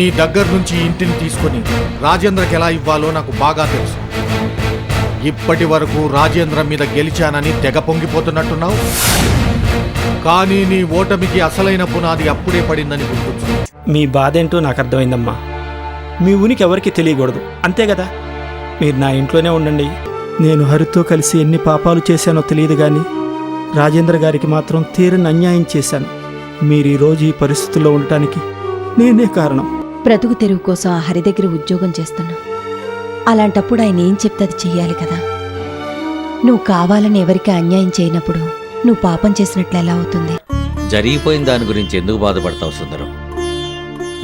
నీ దగ్గర నుంచి ఇంటిని తీసుకొని రాజేంద్రకి ఎలా ఇవ్వాలో నాకు బాగా తెలుసు. ఇప్పటి వరకు రాజేంద్ర మీద గెలిచానని తెగ పొంగిపోతున్నట్టున్నావు. కానీ నీ ఓటమికి అసలైన పునాది అప్పుడే పడిందని గుర్తొచ్చు. మీ బాధ ఏంటో నాకు అర్థమైందమ్మా. మీ ఉనికి ఎవరికి తెలియకూడదు, అంతే కదా. మీరు నా ఇంట్లోనే ఉండండి. నేను హరితో కలిసి ఎన్ని పాపాలు చేశానో తెలియదు, కానీ రాజేంద్ర గారికి మాత్రం తీరని అన్యాయం చేశాను. మీరు ఈరోజు ఈ పరిస్థితుల్లో ఉండటానికి నేనే కారణం. బ్రతుకు తెరువు కోసం ఆ హరి దగ్గర ఉద్యోగం చేస్తున్నా. అలాంటప్పుడు ఆయన ఏం చెప్తే అది చెయ్యాలి కదా. నువ్వు కావాలని ఎవరికి అన్యాయం చేయనప్పుడు నువ్వు పాపం చేసినట్లు ఎలా అవుతుంది? జరిగిపోయిన దాని గురించి ఎందుకు బాధపడతావు సుందరం?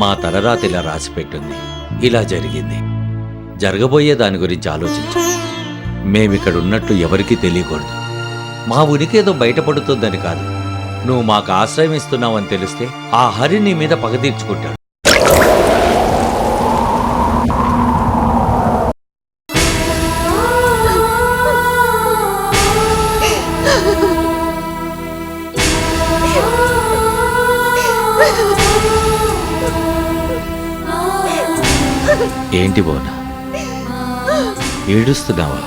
మా తలరాత ఇలా రాసిపెట్టింది, ఇలా జరిగింది. జరగబోయే దాని గురించి ఆలోచించు. మేమిక్కడ ఉన్నట్లు ఎవరికీ తెలియకూడదు. మా ఉనికి ఏదో బయటపడుతుందని కాదు. నువ్వు మాకు ఆశ్రయం ఇస్తున్నావని తెలిస్తే ఆ హరి నీ మీద పగ తీర్చుకుంటాడు. ఏంటి బోనా, ఏడుస్తున్నావా?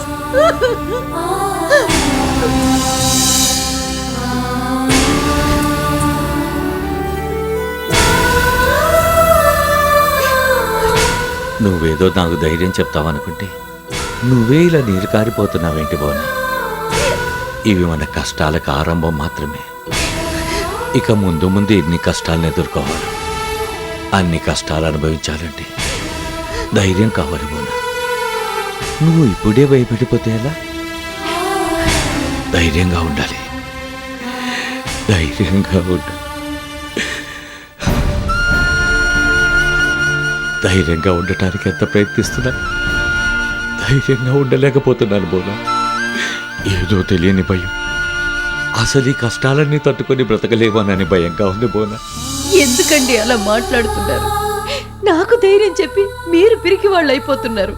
నువ్వేదో నాకు ధైర్యం చెప్తావనుకుంటే నువ్వే ఇలా నీరు కారిపోతున్నావేంటి బోనా? ఇవి మన కష్టాలకు ఆరంభం మాత్రమే. ఇక ముందు ముందు ఎన్ని కష్టాలను ఎదుర్కోవాలి. అన్ని కష్టాలు అనుభవించాలంటే ధైర్యం కావాలి బోనా. నువ్వు ఇప్పుడే భయపడిపోతే ఎలా? ధైర్యంగా ఉండాలి, ధైర్యంగా ఉండాలి. ధైర్యంగా ఉండటానికి ఎంత ప్రయత్నిస్తున్నా ధైర్యంగా ఉండలేకపోతున్నాను బోనా. ఏదో తెలియని భయం. అసలు ఈ కష్టాలన్నీ తట్టుకొని బ్రతకలేమోనని భయంగా ఉంది బోనా. ఎందుకండి అలా మాట్లాడుతున్నారు? నాకు ధైర్యం చెప్పి మీరు పిరికి వాళ్ళు అయిపోతున్నారు.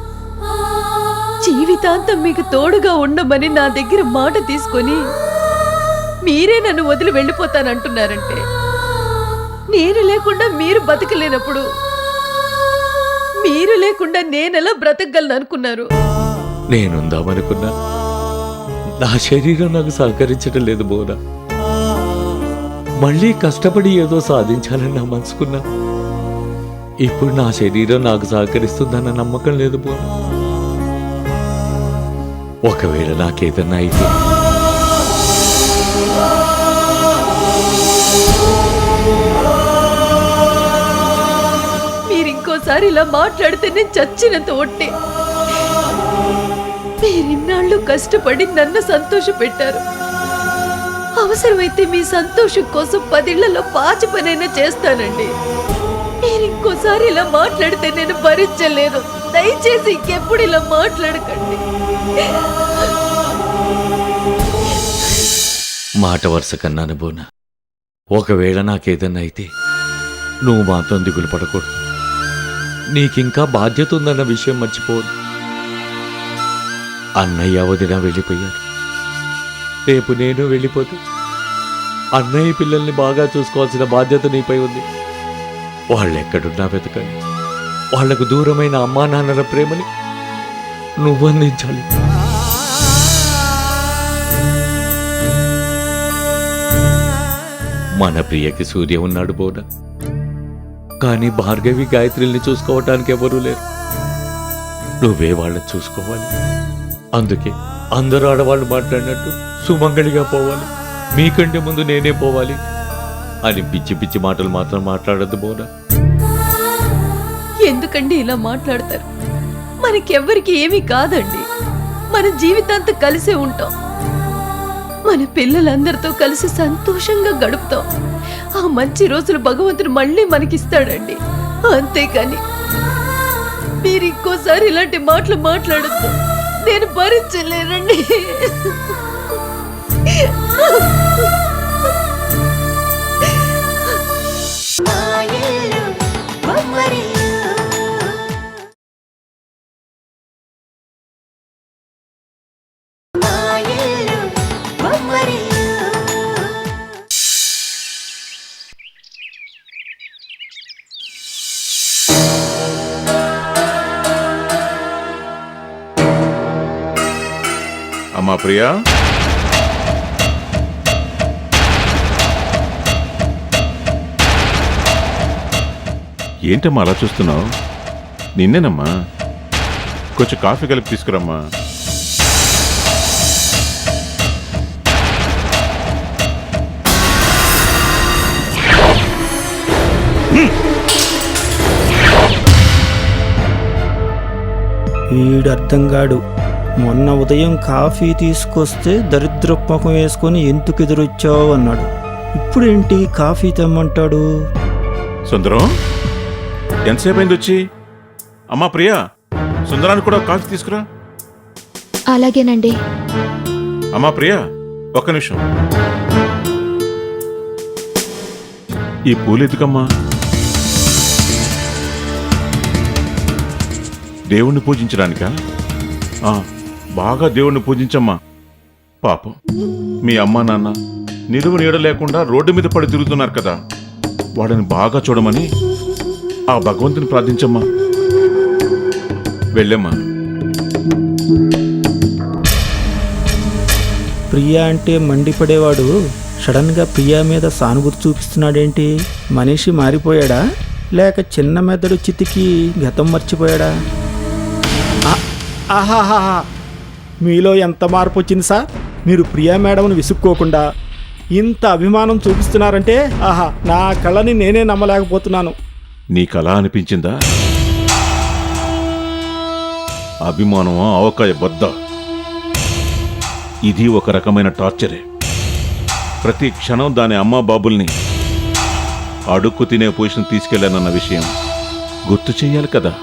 జీవితాంతం మీకు తోడుగా ఉండమని నా దగ్గర మాట తీసుకొని మీరే నన్ను వదిలి వెళ్ళిపోతానంటున్నారంటే, నేను లేకుండా మీరు బతకలేనప్పుడు మీరు లేకుండా నేనెలా బ్రతకగలను అనుకున్నారు? నేనుందామనుకున్నా, నా శరీరం నాకు సహకరించడం లేదు బోనా. మళ్ళీ కష్టపడి ఏదో సాధించాలని నా మనసుకున్నా. ఇప్పుడు నా శరీరం నాకు సహకరిస్తుందన్న నమ్మకం లేదు బోనా. ఒకవేళ నాకేదన్నా అయితే మీరింకోసారి ఇలా మాట్లాడితే నేను చచ్చినంత ఒట్టే. మీరిన్నాళ్ళు కష్టపడి నన్ను సంతోష పెట్టారు. అవసరమైతే మీ సంతోషం కోసం 10 ఇళ్లలో పాచి పనైనా చేస్తానండి. మీరింకోసారి ఇలా మాట్లాడితే నేను భరించలేను. దయచేసి ఇంకెప్పుడు ఇలా మాట్లాడకండి. మాట వరుస కన్నాను బోనా. ఒకవేళ నాకేదన్నా అయితే నువ్వు మాత్రం దిగులు పడకూడదు. నీకింకా బాధ్యత ఉందన్న విషయం మర్చిపోవద్దు. అన్నయ్య వదిన వెళ్ళిపోయారు. రేపు నేను వెళ్ళిపోతే అన్నయ్య పిల్లల్ని బాగా చూసుకోవాల్సిన బాధ్యత నీపై ఉంది. వాళ్ళెక్కడున్నా వెతకండి. వాళ్లకు దూరమైన అమ్మా నాన్నల ప్రేమని నువ్వు అందించాలి. మన ప్రియకి సూర్య ఉన్నాడు బోనా, కానీ భార్గవి గాయత్రిని చూసుకోవటానికి ఎవరూ లేరు. నువ్వే వాళ్ళని చూసుకోవాలి. అందుకే అందరూ ఆడవాళ్ళు మాట్లాడినట్టు సుమంగళిగా పోవాలి, మీకంటే ముందు నేనే పోవాలి అని పిచ్చి పిచ్చి మాటలు మాత్రం మాట్లాడద్దు బోనా. ఎందుకండి ఇలా మాట్లాడతారు? మనకెవ్వరికి ఏమీ కాదండి. మన జీవితాంతం కలిసే ఉంటాం. మన పిల్లలందరితో కలిసి సంతోషంగా గడుపుతాం. ఆ మంచి రోజులు భగవంతుడు మళ్ళీ మనకిస్తాడండి. అంతేకాని మీరు ఇంకోసారి ఇలాంటి మాటలు మాట్లాడద్దు. నేను భరించలేనండి. అమ్మా ప్రియా, ఏంటమ్మా అలా చూస్తున్నావు? నిన్నేనమ్మా. కొంచెం కాఫీ కలిపి తీసుకురమ్మా. వీడు అర్థంగాడు. మొన్న ఉదయం కాఫీ తీసుకొస్తే దరిద్ర ముఖం వేసుకొని ఎందుకు ఎదురొచ్చావు అన్నాడు. ఇప్పుడేంటి కాఫీ తెమ్మంటాడు? సుందరం, ఎంతసేపు అయింది వచ్చి? అమ్మా ప్రియా, సుందరానికి కూడా కాఫీ తీసుకురా. అలాగేనండి. అమ్మా ప్రియా, ఒక్క నిమిషం. ఈ పూలు ఎత్తుకమ్మా. దేవుణ్ణి పూజించడానికా? బాగా దేవుణ్ణి పూజించమ్మా. పాపం మీ అమ్మా నాన్న నిలువ నీడ లేకుండా రోడ్డు మీద పడి తిరుగుతున్నారు కదా, వాడిని బాగా చూడమని ఆ భగవంతుని ప్రార్థించమ్మా. వెళ్ళమ్మా. ప్రియా అంటే మండిపడేవాడు సడన్గా ప్రియా మీద సానుభూతి చూపిస్తున్నాడేంటి? మనిషి మారిపోయాడా లేక చిన్న మెదడు చితికి గతం మర్చిపోయాడా? ఆహాహా, మీలో ఎంత మార్పు వచ్చింది సార్! మీరు ప్రియా మేడంను విసుక్కోకుండా ఇంత అభిమానం చూపిస్తున్నారంటే ఆహా, నా కళని నేనే నమ్మలేకపోతున్నాను. నీ కళ అనిపించిందా? అభిమానమా అవకాయ బద్ద. ఇది ఒక రకమైన టార్చరే. ప్రతి క్షణం దాని అమ్మా బాబుల్ని అడుక్కు తినే పొజిషన్ తీసుకెళ్లానన్న విషయం గుర్తు చెయ్యాలి కదా.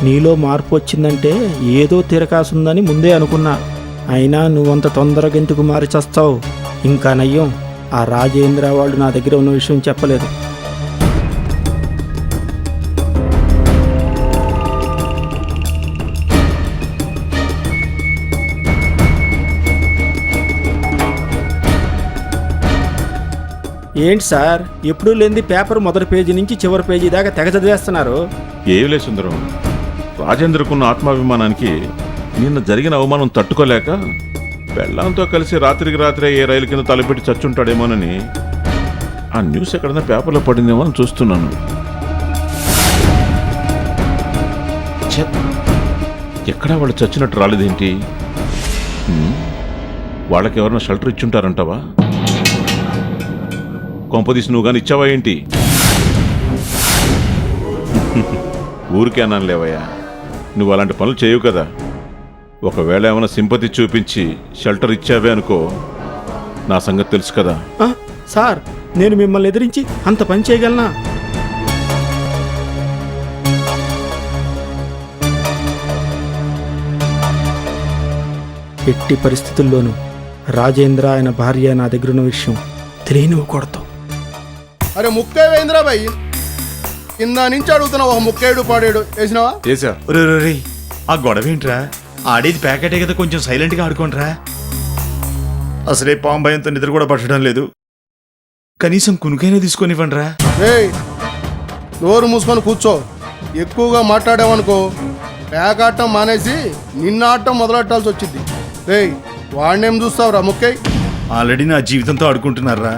నీలో మార్పు వచ్చిందంటే ఏదో తిరకాసుందని ముందే అనుకున్నా. అయినా నువ్వంత తొందరగా ఎందుకు మారి చస్తావు? ఇంకా నయ్యం, ఆ రాజేంద్ర వాళ్ళు నా దగ్గర ఉన్న విషయం చెప్పలేదు. ఏంటి సార్, ఎప్పుడూ లేనిది పేపర్ మొదటి పేజీ నుంచి చివరి పేజీ దాకా తెగ చదివేస్తున్నారు? ఏమిలే సుందరం, రాజేంద్రకున్న ఆత్మాభిమానానికి నిన్న జరిగిన అవమానం తట్టుకోలేక పెళ్ళాంతో కలిసి రాత్రికి రాత్రే ఏ రైలు కింద తలపెట్టి చచ్చుంటాడేమోనని ఆ న్యూస్ ఎక్కడైనా పేపర్లో పడిందేమో అని చూస్తున్నాను. ఎక్కడా వాళ్ళు చచ్చినట్టు రాలేదేంటి? వాళ్ళకి ఎవరైనా షెల్టర్ ఇచ్చుంటారంటావా? కొంపదీసి నువ్వు కానీ ఇచ్చావా ఏంటి? ఊరికే అన్నాను లేవయ్యా, నువ్వు అలాంటి పనులు చేయవు కదా. ఒకవేళ ఏమైనా సింపతి చూపించి షెల్టర్ ఇచ్చావే అనుకో, నా సంగతి తెలుసు కదా. సార్, నేను మిమ్మల్ని ఎదిరించి అంత పని చేయగలనా? ఎట్టి పరిస్థితుల్లోనూ రాజేంద్ర ఆయన భార్య నా దగ్గరున్న విషయం తెలియనివ్వకూడదు. అరే ముక్కేవేంద్రా భయ్, కింద నుంచి అడుగుతున్నావు. ఒక ముక్కేడు పాడేడు వేసినావా? చేశా. ఆ గొడవ ఏంట్రా? ఆడేది ప్యాకెటే కదా, కొంచెం సైలెంట్గా ఆడుకోండిరా. అసలే పాము భయంతో నిద్ర కూడా పట్టడం లేదు, కనీసం కునుకైనా తీసుకొనివ్వండిరా. ఏయ్, నోరు మూసుకొని కూర్చో. ఎక్కువగా మాట్లాడావనుకో పేకాటం మానేసి నిన్న ఆడటం మొదలెట్టాల్సి వచ్చింది. ఏయ్, వాడినేం చూస్తావురా ముక్కై? ఆల్రెడీ నా జీవితంతో ఆడుకుంటున్నారా,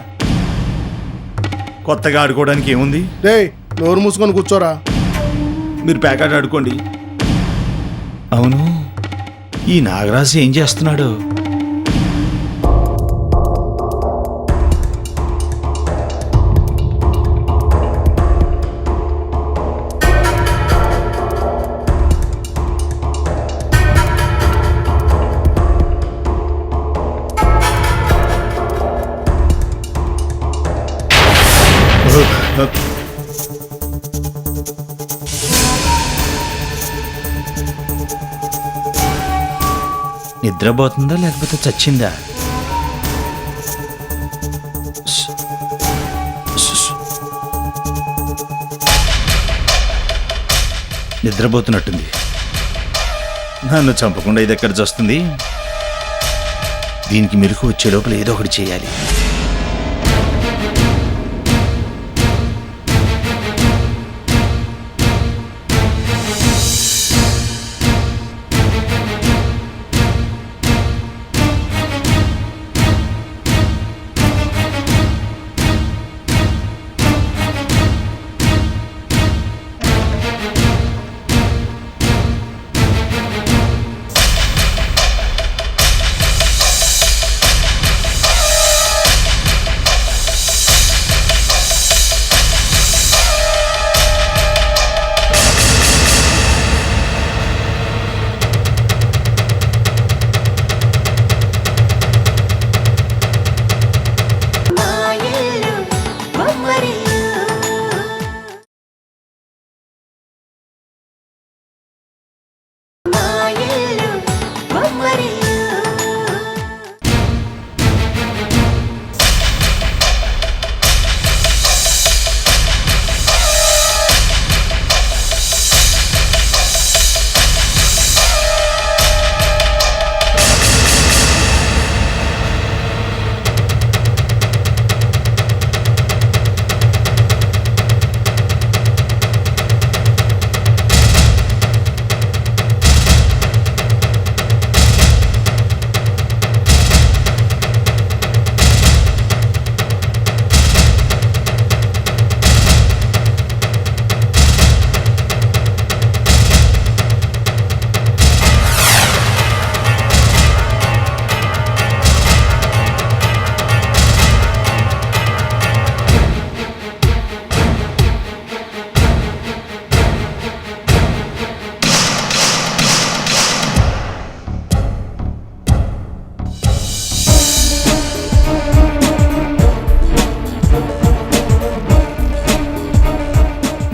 కొత్తగా ఆడుకోవడానికి ఏముంది? ఏయ్, నోరు మూసుకొని కూర్చోరా. మీరు ప్యాకెట్ ఆడుకోండి. అవును, ఈ నాగరాజు ఏం చేస్తున్నాడు? నిద్రపోతుందా లేకపోతే చచ్చిందా? నిద్రపోతున్నట్టుంది. నన్ను చంపకుండా ఇది ఎక్కడ వస్తుంది? దీనికి మెలకు వచ్చే లోపల ఏదో ఒకటి చేయాలి.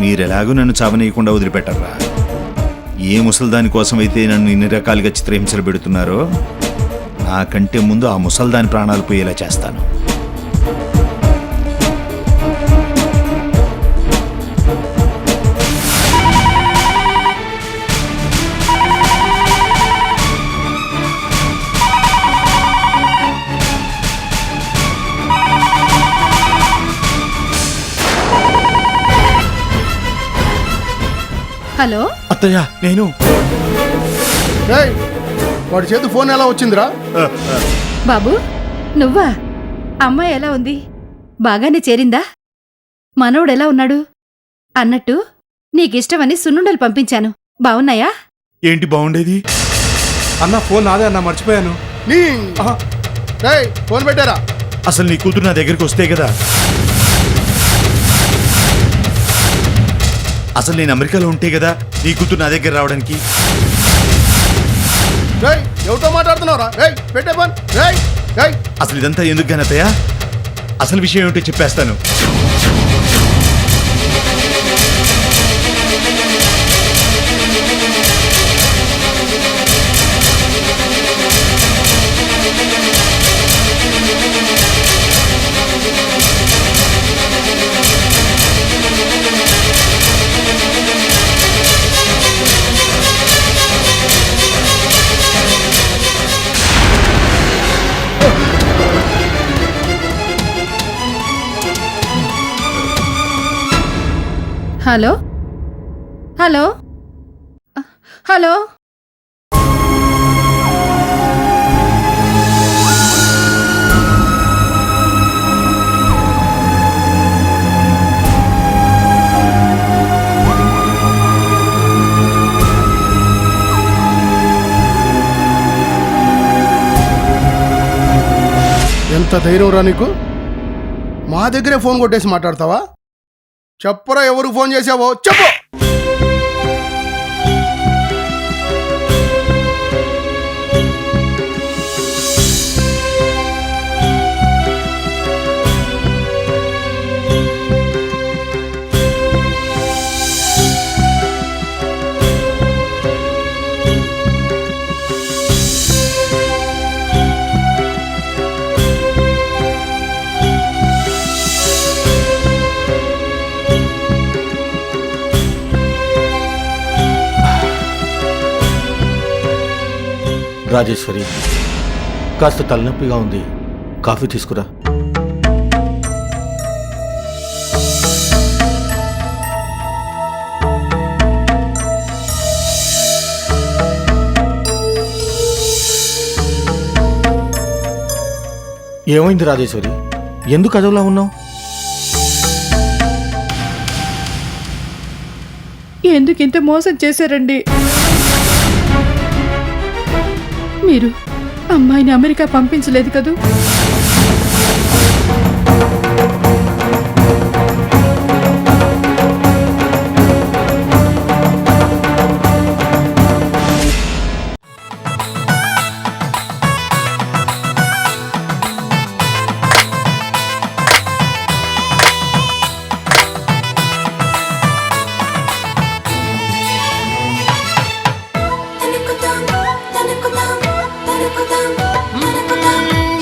మీరెలాగూ నన్ను చావనీయకుండా వదిలిపెట్టరా. ఏ ముసల్దాని కోసం అయితే నన్ను ఇన్ని రకాలుగా చిత్రహింసలు పెడుతున్నారో నాకంటే ముందు ఆ ముసల్దాని ప్రాణాలు పోయేలా చేస్తాను. హలో, అత్తయ్య నేను రేయ్ వాడి చేతి ఫోన్ ఎలా వచ్చిందిరా? బాబు నువ్వా? అమ్మాయి ఎలా ఉంది? బాగానే చేరిందా? మనవడు ఎలా ఉన్నాడు? అన్నట్టు నీకిష్టమని సున్నుండలు పంపించాను, బావున్నాయా? ఏంటి బాగుండేది? అన్న ఫోన్ నాదే అన్న, మర్చిపోయాను. నీ రేయ్ ఫోన్ పెట్టారా? అసలు నీ కూతురు నా దగ్గరికి వస్తే కదా. అసలు నేను అమెరికాలో ఉంటే కదా నీ కూతురు నా దగ్గర రావడానికి. రేయ్ ఎవరితో మాట్లాడుతున్నావురా? రేయ్ పెట్టే ఫోన్. రేయ్ రేయ్ అసలు ఇదంతా ఎందుకు గానతయ్య? అసలు విషయం ఏమిటో చెప్పేస్తాను. హలో హలో హలో, ఎంత ధైర్యం రా నీకు? మా దగ్గరే ఫోన్ కొట్టేసి మాట్లాడతావా? చెప్పరా ఎవరికి ఫోన్ చేసావో చెప్పు. రాజేశ్వరి, కాస్త తలనొప్పిగా ఉంది, కాఫీ తీసుకురా. ఏమైంది రాజేశ్వరి? ఎందుకు అదోలా ఉన్నావు? ఎందుకు ఇంత మోసం చేశారండి? మీరు అమ్మాయిని అమెరికా పంపించలేదు కదూ?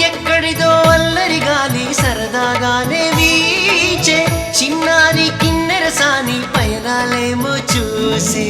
ఎక్కడిదో అల్లరి గాలి సరదాగానే వీచే చిన్నారి కిన్నెరసాని పయనాలేమో చూసి